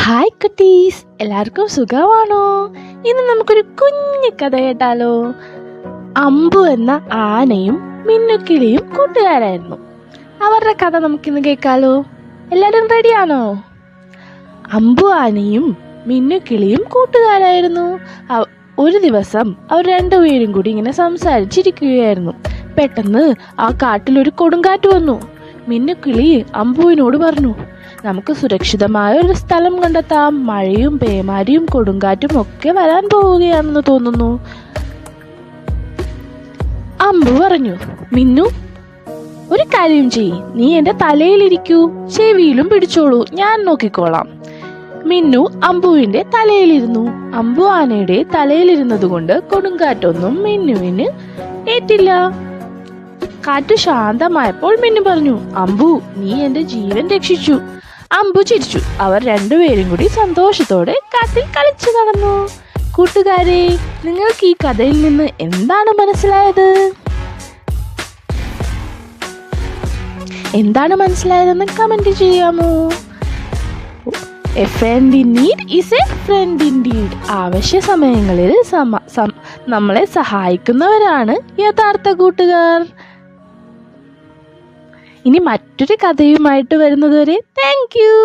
Hi കുട്ടീസ്, എല്ലാവർക്കും സുഖമാണോ? ഇന്ന് നമുക്കൊരു കുഞ്ഞു കഥ കേട്ടാലോ? അമ്പു എന്ന ആനയും മിന്നുക്കിളിയും കൂട്ടുകാരായിരുന്നു. അവരുടെ കഥ നമുക്കിന്ന് കേൾക്കാലോ? എല്ലാവരും റെഡിയാണോ? അമ്പു ആനയും മിന്നുക്കിളിയും കൂട്ടുകാരായിരുന്നു. ഒരു ദിവസം അവർ രണ്ടുപേരും കൂടി ഇങ്ങനെ സംസാരിച്ചിരിക്കുകയായിരുന്നു. പെട്ടെന്ന് ആ കാട്ടിലൊരു കൊടുങ്കാറ്റ് വന്നു. മിന്നുക്കിളി അമ്പുവിനോട് പറഞ്ഞു, നമുക്ക് സുരക്ഷിതമായ ഒരു സ്ഥലം കണ്ടെത്താം. മഴയും പേമാരിയും കൊടുങ്കാറ്റും ഒക്കെ വരാൻ പോവുകയാണെന്ന് തോന്നുന്നു. അമ്പു പറഞ്ഞു, മിന്നു, ഒരു കാര്യം ചെയ്യ്, നീ എന്റെ തലയിലിരിക്കൂ, ചെവിയിലും പിടിച്ചോളൂ, ഞാൻ നോക്കിക്കോളാം. മിന്നു അമ്പുവിന്റെ തലയിലിരുന്നു. അമ്പു ആനയുടെ തലയിലിരുന്നത് കൊണ്ട് കൊടുങ്കാറ്റൊന്നും മിന്നുവിന് ഏറ്റില്ല. കാറ്റ് ശാന്തമായപ്പോൾ മിന്നു പറഞ്ഞു, അമ്പു, നീ എന്റെ ജീവൻ രക്ഷിച്ചു. അമ്പു ചിരിച്ചു. അവർ രണ്ടുപേരും കൂടി സന്തോഷത്തോടെ കാട്ടിൽ കളിച്ചു നടന്നു. കൂട്ടുകാരെ, നിങ്ങൾക്ക് ഈ കഥയിൽ നിന്ന് എന്താണ് മനസ്സിലായത്? എന്താണ് മനസ്സിലായതെന്ന് കമന്റ് ചെയ്യാമോ? A friend in need is a friend indeed. ആവശ്യ സമയങ്ങളിൽ നമ്മളെ സഹായിക്കുന്നവരാണ് യഥാർത്ഥ കൂട്ടുകാർ. ഇനി മറ്റൊരു കഥയുമായിട്ട് വരുന്നതുവരെ താങ്ക് യു.